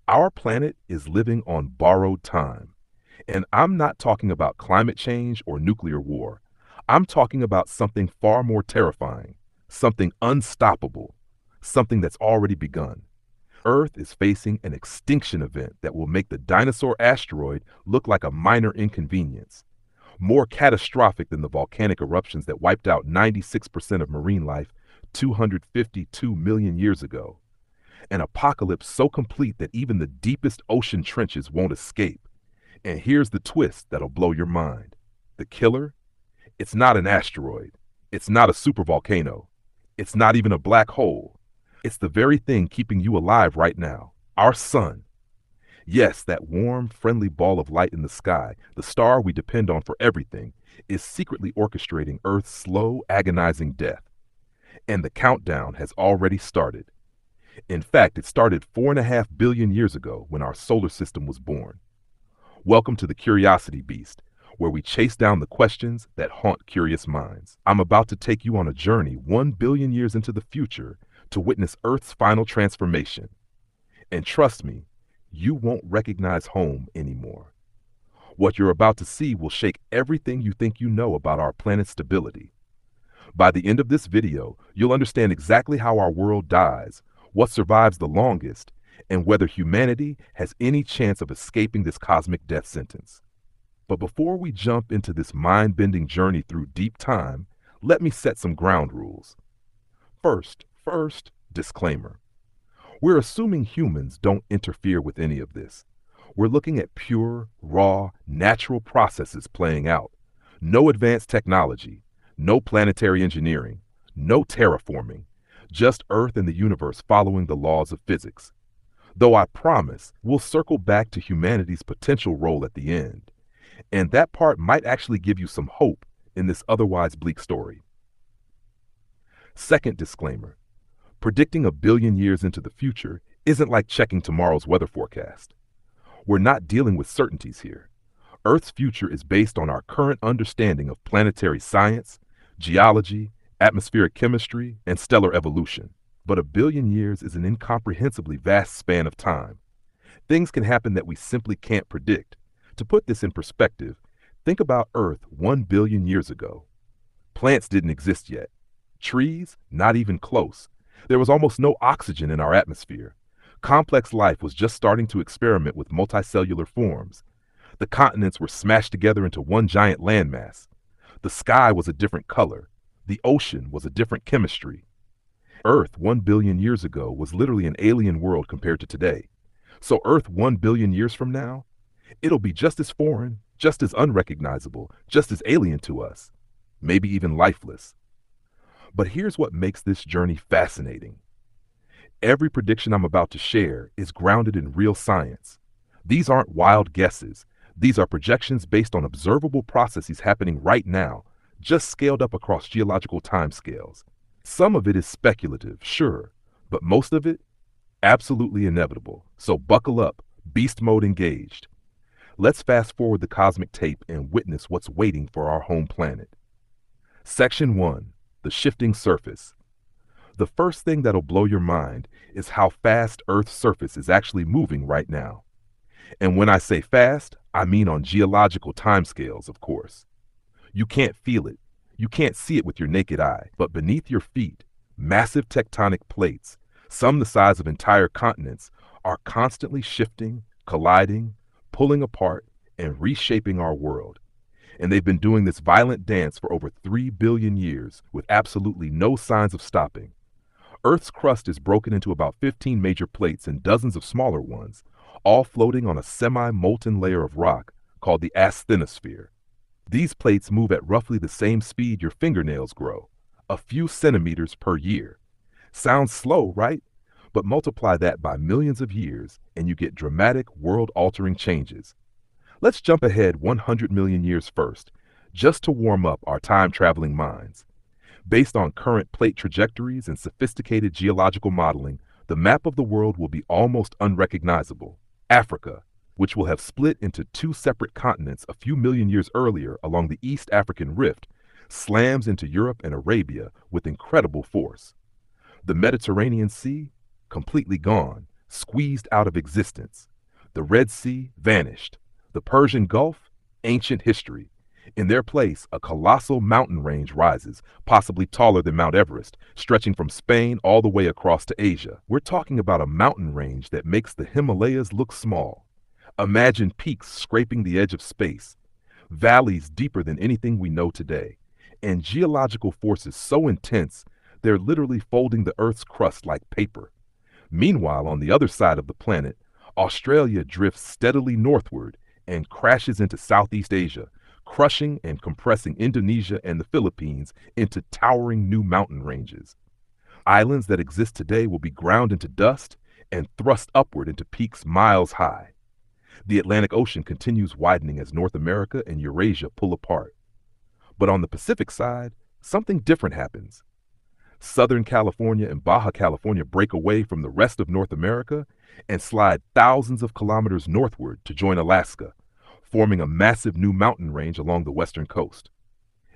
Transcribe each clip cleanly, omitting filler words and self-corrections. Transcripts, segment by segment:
Our planet is living on borrowed time. And I'm not talking about climate change or nuclear war. I'm talking about something far more terrifying, something unstoppable, something that's already begun. Earth is facing an extinction event that will make the dinosaur asteroid look like a minor inconvenience, more catastrophic than the volcanic eruptions that wiped out 96% of marine life 252 million years ago. An apocalypse so complete that even the deepest ocean trenches won't escape. And here's the twist that'll blow your mind. The killer? It's not an asteroid. It's not a supervolcano. It's not even a black hole. It's the very thing keeping you alive right now. Our sun. Yes, that warm, friendly ball of light in the sky, the star we depend on for everything, is secretly orchestrating Earth's slow, agonizing death. And the countdown has already started. In fact, it started 4.5 billion years ago when our solar system was born. Welcome to the Curiosity Beast, where we chase down the questions that haunt curious minds. I'm about to take you on a journey 1 billion years into the future to witness Earth's final transformation. And trust me, you won't recognize home anymore. What you're about to see will shake everything you think you know about our planet's stability. By the end of this video, you'll understand exactly how our world dies, what survives the longest, and whether humanity has any chance of escaping this cosmic death sentence. But before we jump into this mind-bending journey through deep time, let me set some ground rules. First, disclaimer. We're assuming humans don't interfere with any of this. We're looking at pure, raw, natural processes playing out. No advanced technology, no planetary engineering, no terraforming, just Earth and the universe following the laws of physics. Though I promise we'll circle back to humanity's potential role at the end. And that part might actually give you some hope in this otherwise bleak story. Second disclaimer. Predicting 1 billion years into the future isn't like checking tomorrow's weather forecast. We're not dealing with certainties here. Earth's future is based on our current understanding of planetary science, geology, atmospheric chemistry, and stellar evolution. But 1 billion years is an incomprehensibly vast span of time. Things can happen that we simply can't predict. To put this in perspective, think about Earth 1 billion years ago. Plants didn't exist yet. Trees, not even close. There was almost no oxygen in our atmosphere. Complex life was just starting to experiment with multicellular forms. The continents were smashed together into one giant landmass. The sky was a different color. The ocean was a different chemistry. Earth 1 billion years ago was literally an alien world compared to today. So Earth 1 billion years from now, it'll be just as foreign, just as unrecognizable, just as alien to us, maybe even lifeless. But here's what makes this journey fascinating. Every prediction I'm about to share is grounded in real science. These aren't wild guesses. These are projections based on observable processes happening right now, just scaled up across geological timescales. Some of it is speculative, sure, but most of it, absolutely inevitable. So buckle up, beast mode engaged. Let's fast forward the cosmic tape and witness what's waiting for our home planet. Section 1, the shifting surface. The first thing that'll blow your mind is how fast Earth's surface is actually moving right now. And when I say fast, I mean on geological timescales, of course. You can't feel it. You can't see it with your naked eye, but beneath your feet, massive tectonic plates, some the size of entire continents, are constantly shifting, colliding, pulling apart, and reshaping our world. And they've been doing this violent dance for over 3 billion years with absolutely no signs of stopping. Earth's crust is broken into about 15 major plates and dozens of smaller ones, all floating on a semi-molten layer of rock called the asthenosphere. These plates move at roughly the same speed your fingernails grow, a few centimeters per year. Sounds slow, right? But multiply that by millions of years and you get dramatic, world-altering changes. Let's jump ahead 100 million years first, just to warm up our time-traveling minds. Based on current plate trajectories and sophisticated geological modeling, the map of the world will be almost unrecognizable. Africa, which will have split into 2 separate continents a few million years earlier along the East African Rift, slams into Europe and Arabia with incredible force. The Mediterranean Sea, completely gone, squeezed out of existence. The Red Sea vanished. The Persian Gulf, ancient history. In their place, a colossal mountain range rises, possibly taller than Mount Everest, stretching from Spain all the way across to Asia. We're talking about a mountain range that makes the Himalayas look small. Imagine peaks scraping the edge of space, valleys deeper than anything we know today, and geological forces so intense they're literally folding the Earth's crust like paper. Meanwhile, on the other side of the planet, Australia drifts steadily northward and crashes into Southeast Asia, crushing and compressing Indonesia and the Philippines into towering new mountain ranges. Islands that exist today will be ground into dust and thrust upward into peaks miles high. The Atlantic Ocean continues widening as North America and Eurasia pull apart. But on the Pacific side, something different happens. Southern California and Baja California break away from the rest of North America and slide thousands of kilometers northward to join Alaska, forming a massive new mountain range along the western coast.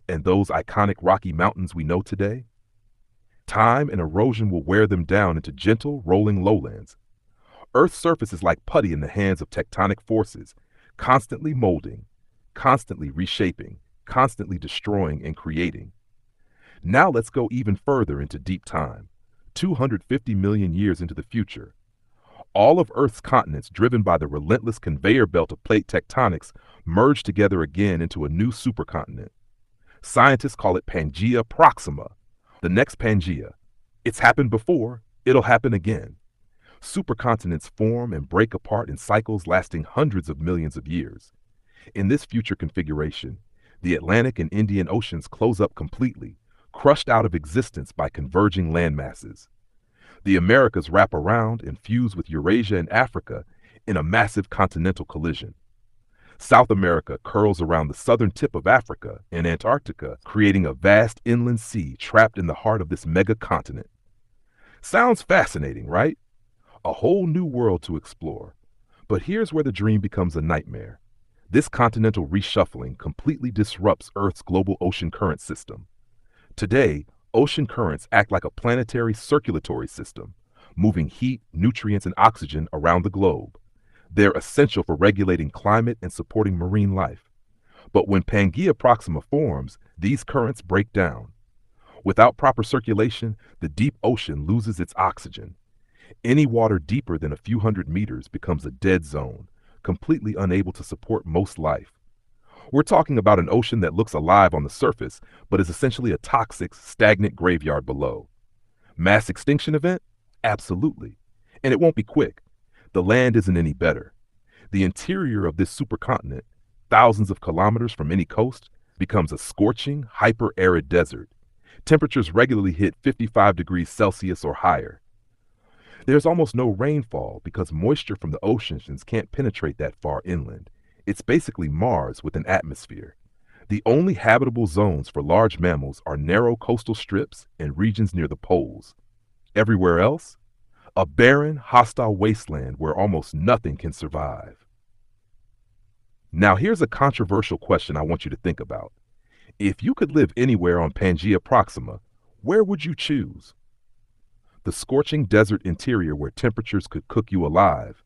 And those iconic Rocky Mountains we know today? Time and erosion will wear them down into gentle, rolling lowlands. Earth's surface is like putty in the hands of tectonic forces, constantly molding, constantly reshaping, constantly destroying and creating. Now let's go even further into deep time, 250 million years into the future. All of Earth's continents, driven by the relentless conveyor belt of plate tectonics, merge together again into a new supercontinent. Scientists call it Pangaea Proxima, the next Pangaea. It's happened before, it'll happen again. Supercontinents form and break apart in cycles lasting hundreds of millions of years. In this future configuration, the Atlantic and Indian Oceans close up completely, crushed out of existence by converging landmasses. The Americas wrap around and fuse with Eurasia and Africa in a massive continental collision. South America curls around the southern tip of Africa and Antarctica, creating a vast inland sea trapped in the heart of this mega continent. Sounds fascinating, right? A whole new world to explore. But here's where the dream becomes a nightmare. This continental reshuffling completely disrupts Earth's global ocean current system. Today, ocean currents act like a planetary circulatory system, moving heat, nutrients, and oxygen around the globe. They're essential for regulating climate and supporting marine life. But when Pangaea Proxima forms, these currents break down. Without proper circulation, the deep ocean loses its oxygen. Any water deeper than a few hundred meters becomes a dead zone, completely unable to support most life. We're talking about an ocean that looks alive on the surface, but is essentially a toxic, stagnant graveyard below. Mass extinction event? Absolutely. And it won't be quick. The land isn't any better. The interior of this supercontinent, thousands of kilometers from any coast, becomes a scorching, hyper-arid desert. Temperatures regularly hit 55 degrees Celsius or higher. There's almost no rainfall because moisture from the oceans can't penetrate that far inland. It's basically Mars with an atmosphere. The only habitable zones for large mammals are narrow coastal strips and regions near the poles. Everywhere else, a barren, hostile wasteland where almost nothing can survive. Now here's a controversial question I want you to think about. If you could live anywhere on Pangaea Proxima, where would you choose? The scorching desert interior where temperatures could cook you alive,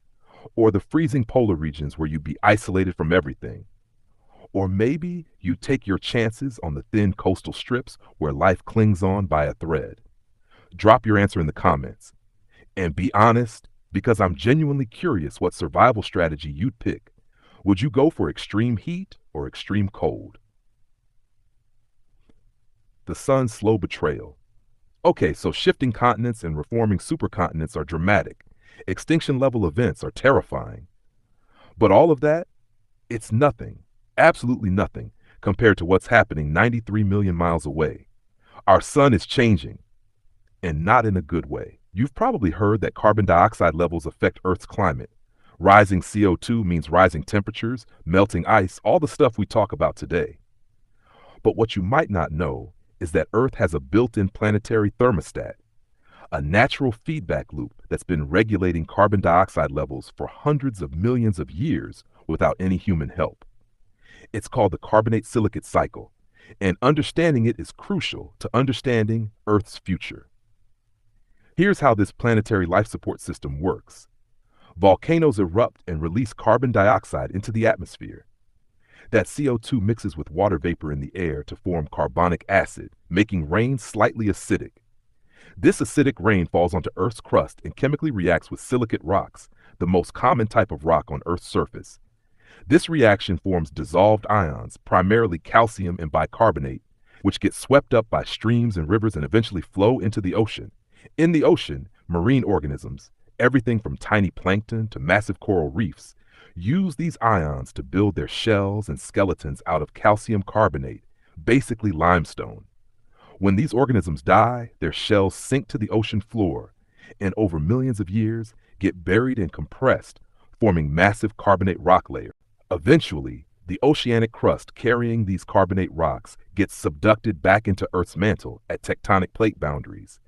or the freezing polar regions where you'd be isolated from everything? Or maybe you take your chances on the thin coastal strips where life clings on by a thread. Drop your answer in the comments. And be honest, because I'm genuinely curious what survival strategy you'd pick. Would you go for extreme heat or extreme cold? The sun's slow betrayal. Okay, so shifting continents and reforming supercontinents are dramatic. Extinction-level events are terrifying. But all of that, it's nothing, absolutely nothing, compared to what's happening 93 million miles away. Our sun is changing, and not in a good way. You've probably heard that carbon dioxide levels affect Earth's climate. Rising CO2 means rising temperatures, melting ice, all the stuff we talk about today. But what you might not know is that Earth has a built-in planetary thermostat, a natural feedback loop that's been regulating carbon dioxide levels for hundreds of millions of years without any human help. It's called the carbonate-silicate cycle, and understanding it is crucial to understanding Earth's future. Here's how this planetary life support system works. Volcanoes erupt and release carbon dioxide into the atmosphere. That CO2 mixes with water vapor in the air to form carbonic acid, making rain slightly acidic. This acidic rain falls onto Earth's crust and chemically reacts with silicate rocks, the most common type of rock on Earth's surface. This reaction forms dissolved ions, primarily calcium and bicarbonate, which get swept up by streams and rivers and eventually flow into the ocean. In the ocean, marine organisms, everything from tiny plankton to massive coral reefs, use these ions to build their shells and skeletons out of calcium carbonate, basically limestone. When these organisms die, their shells sink to the ocean floor and over millions of years get buried and compressed, forming massive carbonate rock layers. Eventually, the oceanic crust carrying these carbonate rocks gets subducted back into Earth's mantle at tectonic plate boundaries.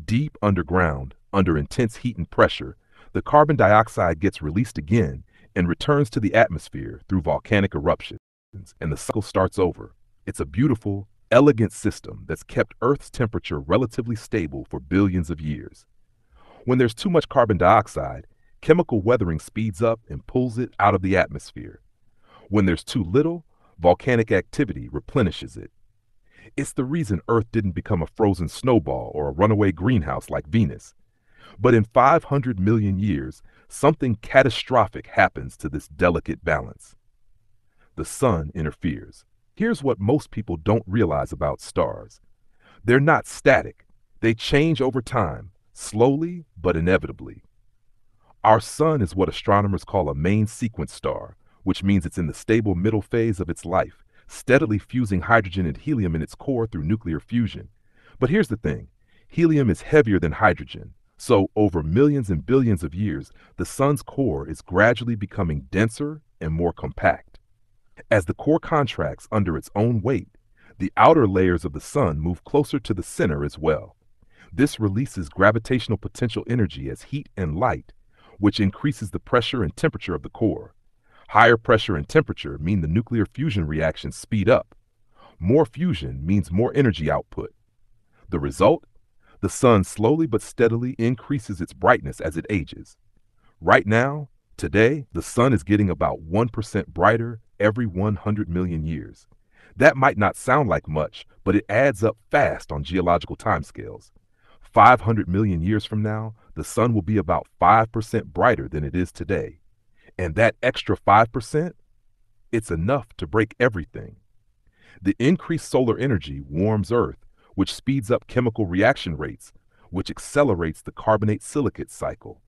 Deep underground, under intense heat and pressure, the carbon dioxide gets released again and returns to the atmosphere through volcanic eruptions, and the cycle starts over. It's a beautiful, elegant system that's kept Earth's temperature relatively stable for billions of years. When there's too much carbon dioxide, chemical weathering speeds up and pulls it out of the atmosphere. When there's too little, volcanic activity replenishes it. It's the reason Earth didn't become a frozen snowball or a runaway greenhouse like Venus. But in 500 million years, something catastrophic happens to this delicate balance. The sun interferes. Here's what most people don't realize about stars. They're not static. They change over time, slowly but inevitably. Our sun is what astronomers call a main sequence star, which means it's in the stable middle phase of its life, steadily fusing hydrogen and helium in its core through nuclear fusion. But here's the thing. Helium is heavier than hydrogen, so over millions and billions of years, the sun's core is gradually becoming denser and more compact. As the core contracts under its own weight, the outer layers of the sun move closer to the center as well. This releases gravitational potential energy as heat and light, which increases the pressure and temperature of the core. Higher pressure and temperature mean the nuclear fusion reactions speed up. More fusion means more energy output. The result? The sun slowly but steadily increases its brightness as it ages. Right now, today, the sun is getting about 1% brighter every 100 million years. That might not sound like much, but it adds up fast on geological timescales. 500 million years from now, the sun will be about 5% brighter than it is today. And that extra 5%? It's enough to break everything. The increased solar energy warms Earth, which speeds up chemical reaction rates, which accelerates the carbonate silicate cycle.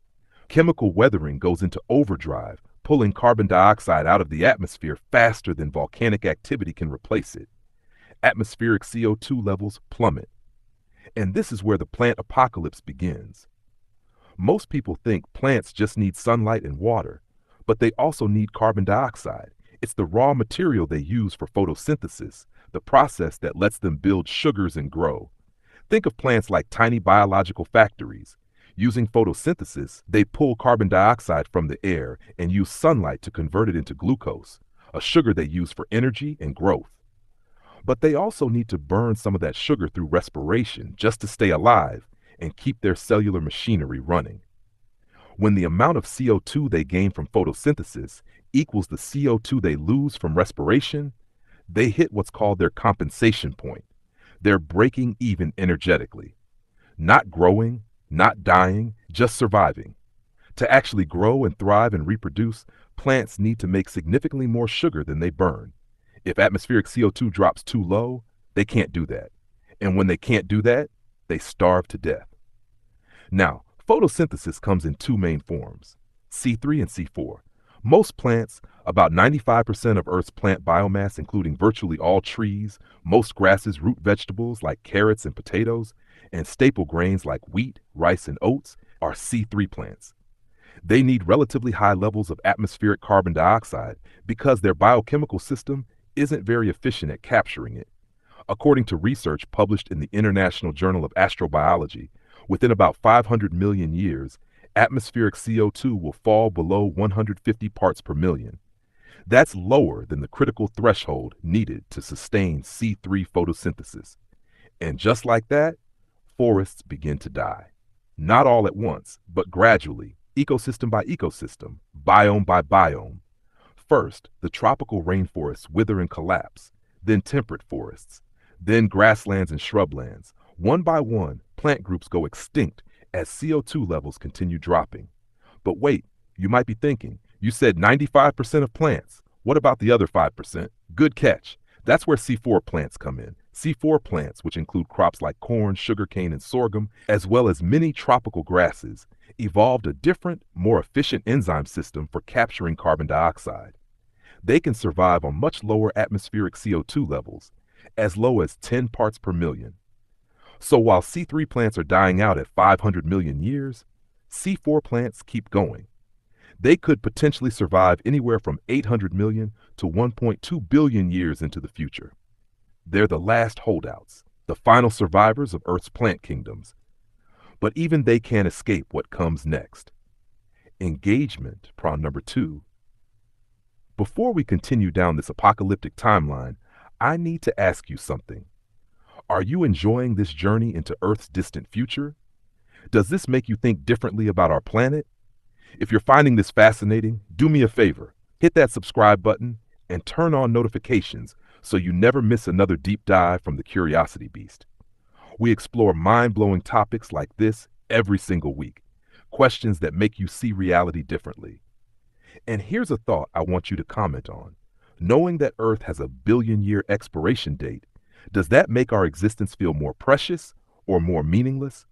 Chemical weathering goes into overdrive, pulling carbon dioxide out of the atmosphere faster than volcanic activity can replace it. Atmospheric CO2 levels plummet. And this is where the plant apocalypse begins. Most people think plants just need sunlight and water, but they also need carbon dioxide. It's the raw material they use for photosynthesis, the process that lets them build sugars and grow. Think of plants like tiny biological factories. Using photosynthesis, they pull carbon dioxide from the air and use sunlight to convert it into glucose, a sugar they use for energy and growth. But they also need to burn some of that sugar through respiration just to stay alive and keep their cellular machinery running. When the amount of CO2 they gain from photosynthesis equals the CO2 they lose from respiration, they hit what's called their compensation point. They're breaking even energetically. Not growing, not dying, just surviving. To actually grow and thrive and reproduce, plants need to make significantly more sugar than they burn. If atmospheric CO2 drops too low, they can't do that. And when they can't do that, they starve to death. Now, photosynthesis comes in two main forms, C3 and C4. Most plants, about 95% of Earth's plant biomass, including virtually all trees, most grasses, root vegetables like carrots and potatoes, and staple grains like wheat, rice, and oats, are C3 plants. They need relatively high levels of atmospheric carbon dioxide because their biochemical system isn't very efficient at capturing it. According to research published in the International Journal of Astrobiology, within about 500 million years, atmospheric CO2 will fall below 150 parts per million. That's lower than the critical threshold needed to sustain C3 photosynthesis. And just like that, forests begin to die. Not all at once, but gradually, ecosystem by ecosystem, biome by biome. First, the tropical rainforests wither and collapse, then temperate forests, then grasslands and shrublands. One by one, plant groups go extinct as CO2 levels continue dropping. But wait, you might be thinking, you said 95% of plants. What about the other 5%? Good catch. That's where C4 plants come in. C4 plants, which include crops like corn, sugarcane, and sorghum, as well as many tropical grasses, evolved a different, more efficient enzyme system for capturing carbon dioxide. They can survive on much lower atmospheric CO2 levels, as low as 10 parts per million. So while C3 plants are dying out at 500 million years, C4 plants keep going. They could potentially survive anywhere from 800 million to 1.2 billion years into the future. They're the last holdouts, the final survivors of Earth's plant kingdoms. But even they can't escape what comes next. Engagement, prong number 2. Before we continue down this apocalyptic timeline, I need to ask you something. Are you enjoying this journey into Earth's distant future? Does this make you think differently about our planet? If you're finding this fascinating, do me a favor. Hit that subscribe button and turn on notifications so you never miss another deep dive from the Curiosity Beast. We explore mind-blowing topics like this every single week, questions that make you see reality differently. And here's a thought I want you to comment on. Knowing that Earth has a billion-year expiration date, does that make our existence feel more precious or more meaningless?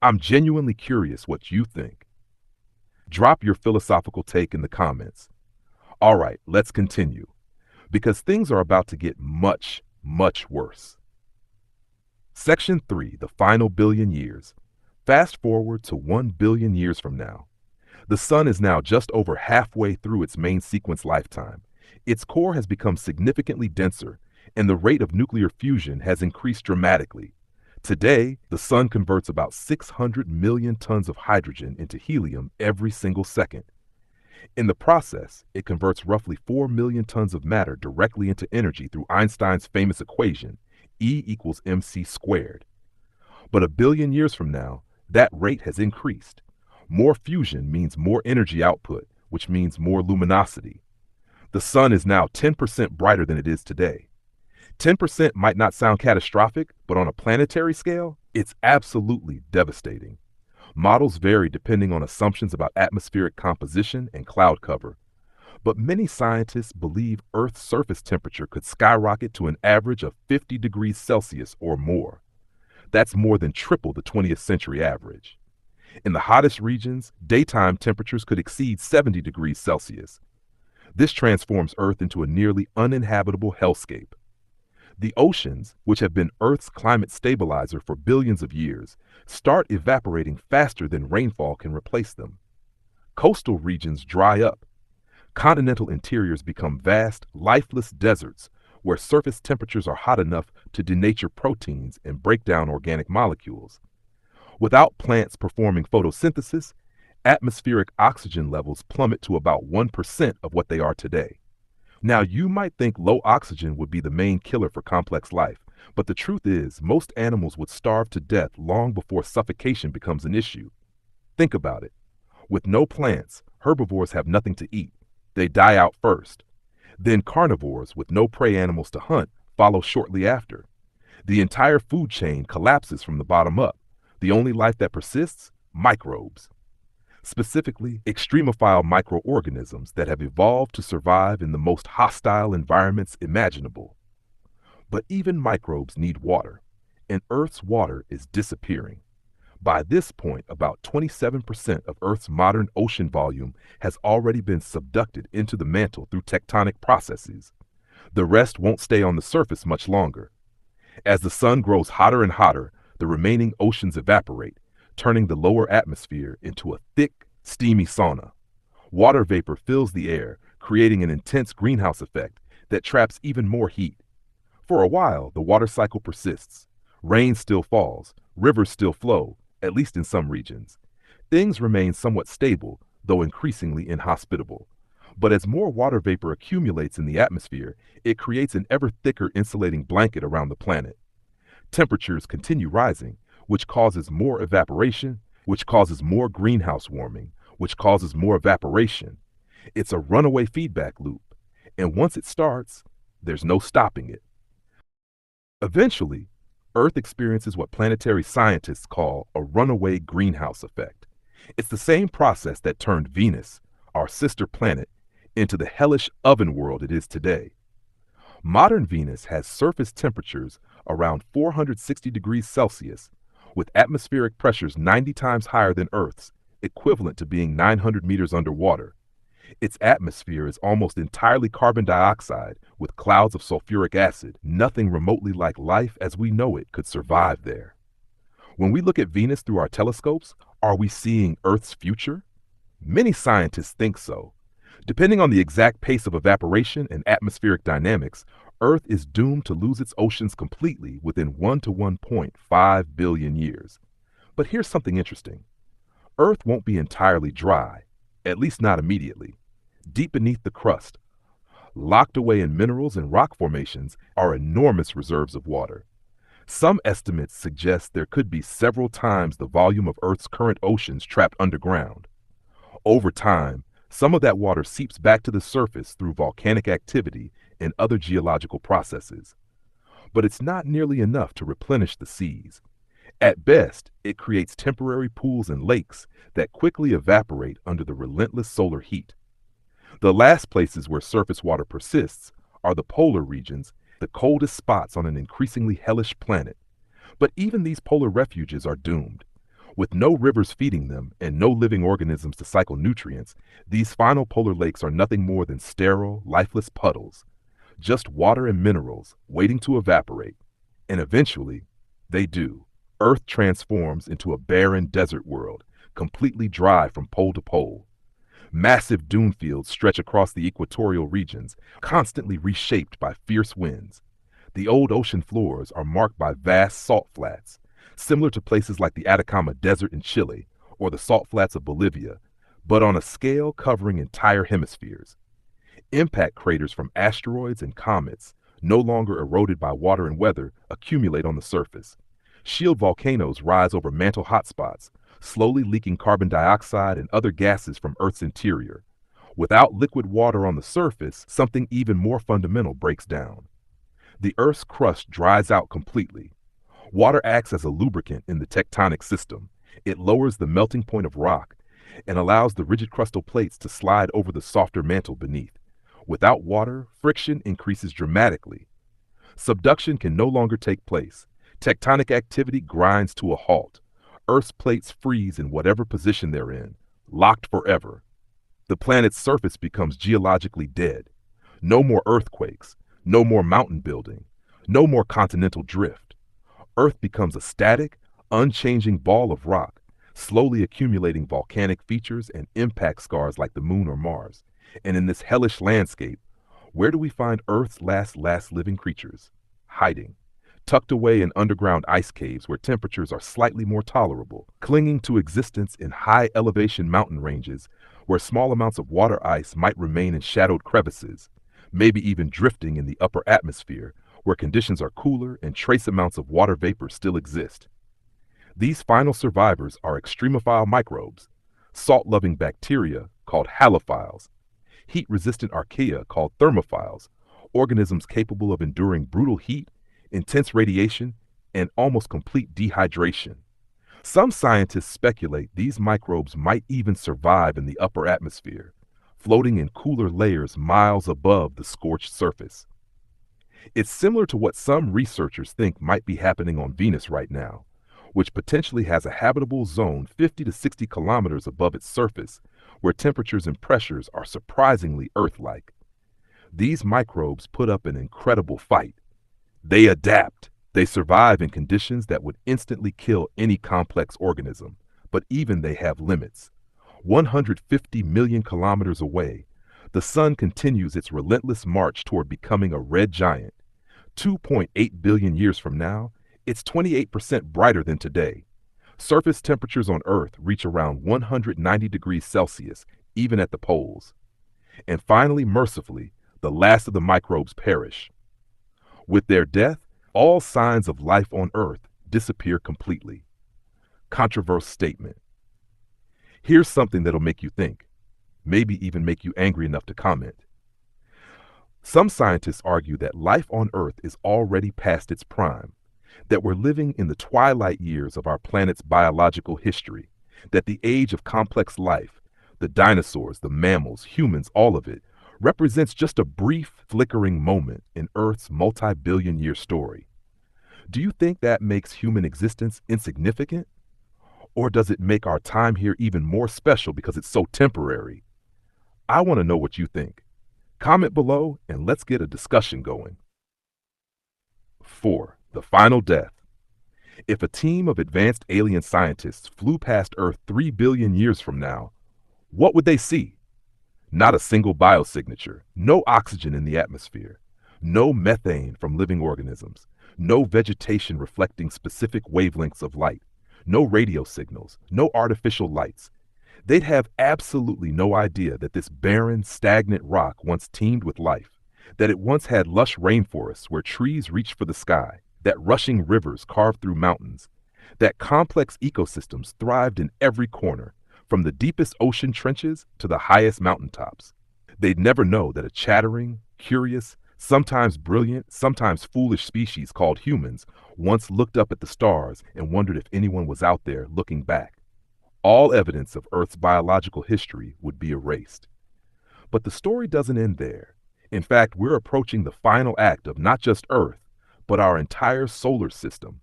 I'm genuinely curious what you think. Drop your philosophical take in the comments. All right, let's continue, because things are about to get much, much worse. Section 3, the final billion years. Fast forward to 1 billion years from now. The sun is now just over halfway through its main sequence lifetime. Its core has become significantly denser, and the rate of nuclear fusion has increased dramatically. Today, the sun converts about 600 million tons of hydrogen into helium every single second. In the process, it converts roughly 4 million tons of matter directly into energy through Einstein's famous equation, E equals mc squared. But a billion years from now, that rate has increased. More fusion means more energy output, which means more luminosity. The sun is now 10% brighter than it is today. 10% might not sound catastrophic, but on a planetary scale, it's absolutely devastating. Models vary depending on assumptions about atmospheric composition and cloud cover. But many scientists believe Earth's surface temperature could skyrocket to an average of 50 degrees Celsius or more. That's more than triple the 20th century average. In the hottest regions, daytime temperatures could exceed 70 degrees Celsius. This transforms Earth into a nearly uninhabitable hellscape. The oceans, which have been Earth's climate stabilizer for billions of years, start evaporating faster than rainfall can replace them. Coastal regions dry up. Continental interiors become vast, lifeless deserts where surface temperatures are hot enough to denature proteins and break down organic molecules. Without plants performing photosynthesis, atmospheric oxygen levels plummet to about 1% of what they are today. Now, you might think low oxygen would be the main killer for complex life, but the truth is most animals would starve to death long before suffocation becomes an issue. Think about it. With no plants, herbivores have nothing to eat. They die out first. Then carnivores with no prey animals to hunt follow shortly after. The entire food chain collapses from the bottom up. The only life that persists? Microbes. Specifically, extremophile microorganisms that have evolved to survive in the most hostile environments imaginable. But even microbes need water, and Earth's water is disappearing. By this point, about 27% of Earth's modern ocean volume has already been subducted into the mantle through tectonic processes. The rest won't stay on the surface much longer. As the sun grows hotter and hotter, the remaining oceans evaporate, turning the lower atmosphere into a thick, steamy sauna. Water vapor fills the air, creating an intense greenhouse effect that traps even more heat. For a while, the water cycle persists. Rain still falls, rivers still flow, at least in some regions. Things remain somewhat stable, though increasingly inhospitable. But as more water vapor accumulates in the atmosphere, it creates an ever thicker insulating blanket around the planet. Temperatures continue rising, which causes more evaporation, which causes more greenhouse warming, which causes more evaporation. It's a runaway feedback loop, and once it starts, there's no stopping it. Eventually, Earth experiences what planetary scientists call a runaway greenhouse effect. It's the same process that turned Venus, our sister planet, into the hellish oven world it is today. Modern Venus has surface temperatures around 460 degrees Celsius, with atmospheric pressures 90 times higher than Earth's, equivalent to being 900 meters underwater. Its atmosphere is almost entirely carbon dioxide with clouds of sulfuric acid. Nothing remotely like life as we know it could survive there. When we look at Venus through our telescopes, are we seeing Earth's future? Many scientists think so. Depending on the exact pace of evaporation and atmospheric dynamics, Earth is doomed to lose its oceans completely within 1 to 1.5 billion years. But here's something interesting. Earth won't be entirely dry, at least not immediately. Deep beneath the crust, locked away in minerals and rock formations, are enormous reserves of water. Some estimates suggest there could be several times the volume of Earth's current oceans trapped underground. Over time, some of that water seeps back to the surface through volcanic activity and other geological processes. But it's not nearly enough to replenish the seas. At best, it creates temporary pools and lakes that quickly evaporate under the relentless solar heat. The last places where surface water persists are the polar regions, the coldest spots on an increasingly hellish planet. But even these polar refuges are doomed. With no rivers feeding them and no living organisms to cycle nutrients, these final polar lakes are nothing more than sterile, lifeless puddles. Just water and minerals waiting to evaporate. And eventually, they do. Earth transforms into a barren desert world, completely dry from pole to pole. Massive dune fields stretch across the equatorial regions, constantly reshaped by fierce winds. The old ocean floors are marked by vast salt flats, similar to places like the Atacama Desert in Chile or the salt flats of Bolivia, but on a scale covering entire hemispheres. Impact craters from asteroids and comets, no longer eroded by water and weather, accumulate on the surface. Shield volcanoes rise over mantle hotspots, slowly leaking carbon dioxide and other gases from Earth's interior. Without liquid water on the surface, something even more fundamental breaks down. The Earth's crust dries out completely. Water acts as a lubricant in the tectonic system. It lowers the melting point of rock and allows the rigid crustal plates to slide over the softer mantle beneath. Without water, friction increases dramatically. Subduction can no longer take place. Tectonic activity grinds to a halt. Earth's plates freeze in whatever position they're in, locked forever. The planet's surface becomes geologically dead. No more earthquakes, no more mountain building, no more continental drift. Earth becomes a static, unchanging ball of rock, slowly accumulating volcanic features and impact scars like the moon or Mars. And in this hellish landscape, where do we find Earth's last living creatures? Hiding. Tucked away in underground ice caves where temperatures are slightly more tolerable, clinging to existence in high elevation mountain ranges where small amounts of water ice might remain in shadowed crevices, maybe even drifting in the upper atmosphere where conditions are cooler and trace amounts of water vapor still exist. These final survivors are extremophile microbes, salt-loving bacteria called halophiles, heat-resistant archaea called thermophiles, organisms capable of enduring brutal heat, intense radiation, and almost complete dehydration. Some scientists speculate these microbes might even survive in the upper atmosphere, floating in cooler layers miles above the scorched surface. It's similar to what some researchers think might be happening on Venus right now, which potentially has a habitable zone 50 to 60 kilometers above its surface, where temperatures and pressures are surprisingly Earth-like. These microbes put up an incredible fight. They adapt. They survive in conditions that would instantly kill any complex organism, but even they have limits. 150 million kilometers away, the sun continues its relentless march toward becoming a red giant. 2.8 billion years from now, it's 28% brighter than today. Surface temperatures on Earth reach around 190 degrees Celsius, even at the poles. And finally, mercifully, the last of the microbes perish. With their death, all signs of life on Earth disappear completely. Controversial statement. Here's something that'll make you think, maybe even make you angry enough to comment. Some scientists argue that life on Earth is already past its prime, that we're living in the twilight years of our planet's biological history, that the age of complex life, the dinosaurs, the mammals, humans, all of it, represents just a brief, flickering moment in Earth's multi-billion-year story. Do you think that makes human existence insignificant? Or does it make our time here even more special because it's so temporary? I want to know what you think. Comment below and let's get a discussion going. 4. The final death. If a team of advanced alien scientists flew past Earth 3 billion years from now, what would they see? Not a single biosignature, no oxygen in the atmosphere, no methane from living organisms, no vegetation reflecting specific wavelengths of light, no radio signals, no artificial lights. They'd have absolutely no idea that this barren, stagnant rock once teemed with life, that it once had lush rainforests where trees reached for the sky, that rushing rivers carved through mountains, that complex ecosystems thrived in every corner, from the deepest ocean trenches to the highest mountaintops. They'd never know that a chattering, curious, sometimes brilliant, sometimes foolish species called humans once looked up at the stars and wondered if anyone was out there looking back. All evidence of Earth's biological history would be erased. But the story doesn't end there. In fact, we're approaching the final act of not just Earth, but our entire solar system.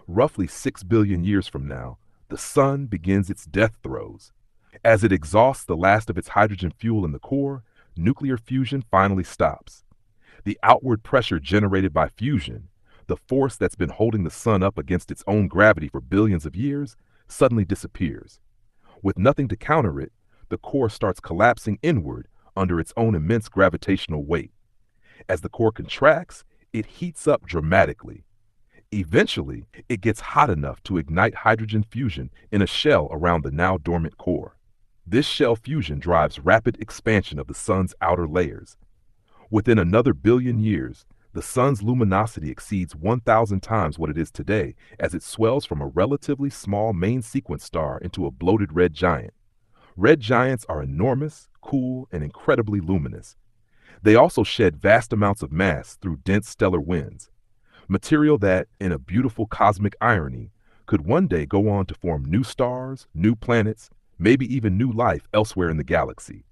Roughly 6 billion years from now, the sun begins its death throes. As it exhausts the last of its hydrogen fuel in the core, nuclear fusion finally stops. The outward pressure generated by fusion, the force that's been holding the sun up against its own gravity for billions of years, suddenly disappears. With nothing to counter it, the core starts collapsing inward under its own immense gravitational weight. As the core contracts, it heats up dramatically. Eventually, it gets hot enough to ignite hydrogen fusion in a shell around the now dormant core. This shell fusion drives rapid expansion of the sun's outer layers. Within another billion years, the sun's luminosity exceeds 1,000 times what it is today as it swells from a relatively small main sequence star into a bloated red giant. Red giants are enormous, cool, and incredibly luminous. They also shed vast amounts of mass through dense stellar winds, material that, in a beautiful cosmic irony, could one day go on to form new stars, new planets, maybe even new life elsewhere in the galaxy.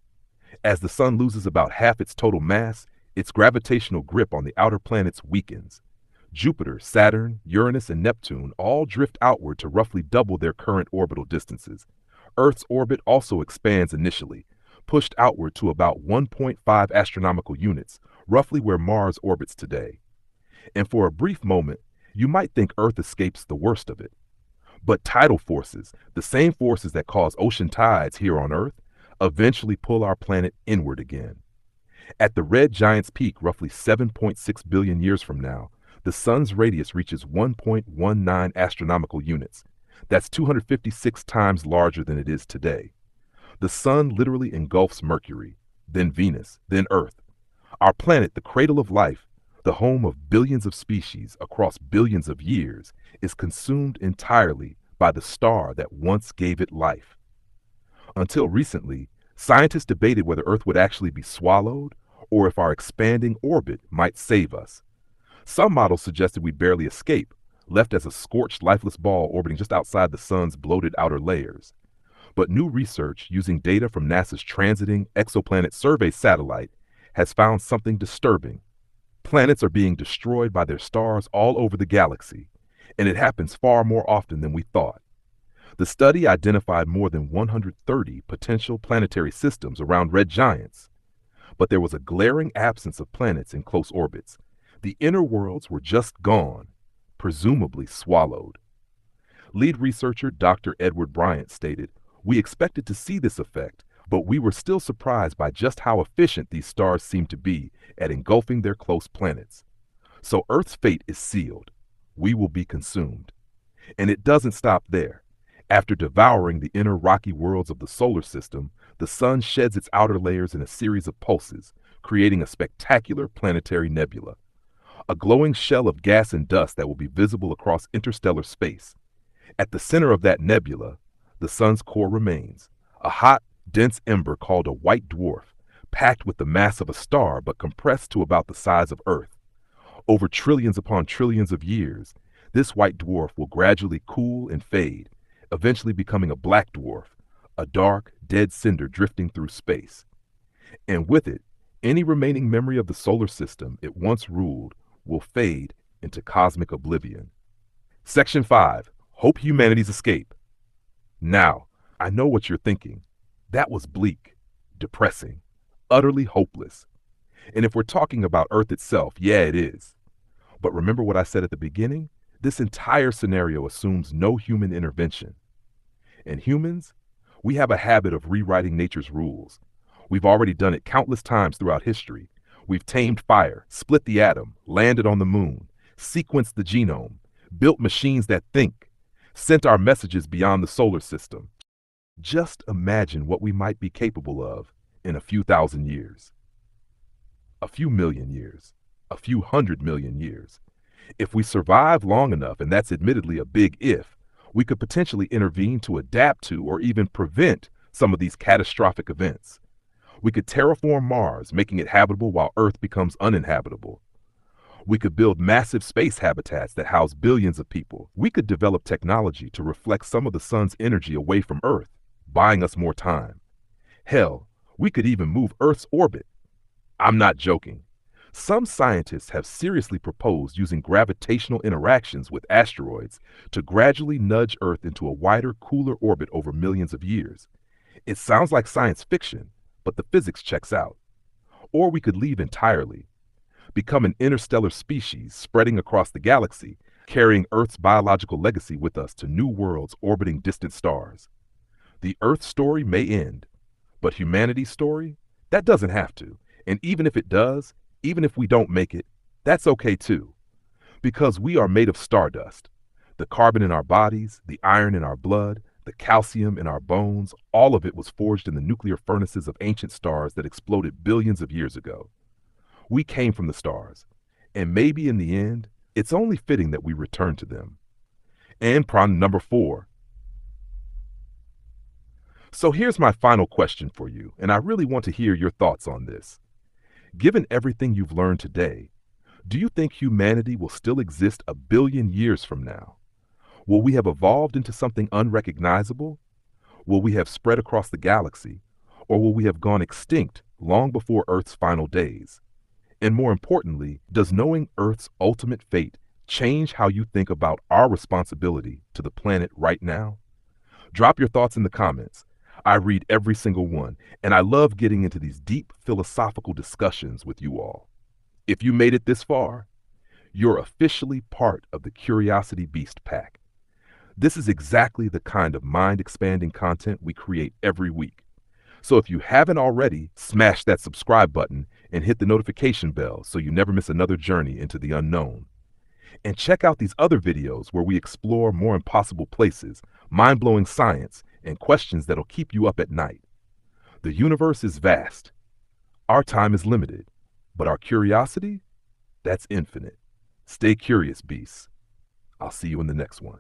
As the sun loses about half its total mass, its gravitational grip on the outer planets weakens. Jupiter, Saturn, Uranus, and Neptune all drift outward to roughly double their current orbital distances. Earth's orbit also expands initially, pushed outward to about 1.5 astronomical units, roughly where Mars orbits today. And for a brief moment, you might think Earth escapes the worst of it. But tidal forces, the same forces that cause ocean tides here on Earth, eventually pull our planet inward again. At the red giant's peak, roughly 7.6 billion years from now, the sun's radius reaches 1.19 astronomical units. That's 256 times larger than it is today. The sun literally engulfs Mercury, then Venus, then Earth. Our planet, the cradle of life, the home of billions of species across billions of years, is consumed entirely by the star that once gave it life. Until recently, scientists debated whether Earth would actually be swallowed or if our expanding orbit might save us. Some models suggested we'd barely escape, left as a scorched, lifeless ball orbiting just outside the sun's bloated outer layers. But new research using data from NASA's Transiting Exoplanet Survey satellite has found something disturbing. Planets are being destroyed by their stars all over the galaxy, and it happens far more often than we thought. The study identified more than 130 potential planetary systems around red giants. But there was a glaring absence of planets in close orbits. The inner worlds were just gone, presumably swallowed. Lead researcher Dr. Edward Bryant stated, "We expected to see this effect, but we were still surprised by just how efficient these stars seem to be at engulfing their close planets. So Earth's fate is sealed. We will be consumed." And it doesn't stop there. After devouring the inner rocky worlds of the solar system, the sun sheds its outer layers in a series of pulses, creating a spectacular planetary nebula. A glowing shell of gas and dust that will be visible across interstellar space. At the center of that nebula, the sun's core remains, A hot, dense ember called a white dwarf, packed with the mass of a star but compressed to about the size of Earth. Over trillions upon trillions of years, this white dwarf will gradually cool and fade, eventually becoming a black dwarf, a dark, dead cinder drifting through space. And with it, any remaining memory of the solar system it once ruled will fade into cosmic oblivion. Section 5. Hope Humanity's Escape. Now, I know what you're thinking. That was bleak, depressing, utterly hopeless. And if we're talking about Earth itself, yeah, it is. But remember what I said at the beginning? This entire scenario assumes no human intervention. And humans, we have a habit of rewriting nature's rules. We've already done it countless times throughout history. We've tamed fire, split the atom, landed on the moon, sequenced the genome, built machines that think, sent our messages beyond the solar system. Just imagine what we might be capable of in a few thousand years. A few million years. A few 100 million years. If we survive long enough, and that's admittedly a big if, we could potentially intervene to adapt to or even prevent some of these catastrophic events. We could terraform Mars, making it habitable while Earth becomes uninhabitable. We could build massive space habitats that house billions of people. We could develop technology to reflect some of the sun's energy away from Earth, buying us more time. Hell, we could even move Earth's orbit. I'm not joking. Some scientists have seriously proposed using gravitational interactions with asteroids to gradually nudge Earth into a wider, cooler orbit over millions of years. It sounds like science fiction, but the physics checks out. Or we could leave entirely, become an interstellar species spreading across the galaxy, carrying Earth's biological legacy with us to new worlds orbiting distant stars. The Earth story may end, but humanity's story, that doesn't have to. And even if it does, even if we don't make it, that's okay too. Because we are made of stardust. The carbon in our bodies, the iron in our blood, the calcium in our bones, all of it was forged in the nuclear furnaces of ancient stars that exploded billions of years ago. We came from the stars, and maybe in the end, it's only fitting that we return to them. And prong number 4. So here's my final question for you, and I really want to hear your thoughts on this. Given everything you've learned today, do you think humanity will still exist a billion years from now? Will we have evolved into something unrecognizable? Will we have spread across the galaxy? Or will we have gone extinct long before Earth's final days? And more importantly, does knowing Earth's ultimate fate change how you think about our responsibility to the planet right now? Drop your thoughts in the comments. I read every single one, and I love getting into these deep philosophical discussions with you all. If you made it this far, you're officially part of the Curiosity Beast Pack. This is exactly the kind of mind-expanding content we create every week. So if you haven't already, smash that subscribe button and hit the notification bell so you never miss another journey into the unknown. And check out these other videos where we explore more impossible places, mind-blowing science, and questions that'll keep you up at night. The universe is vast. Our time is limited, but our curiosity, that's infinite. Stay curious, beasts. I'll see you in the next one.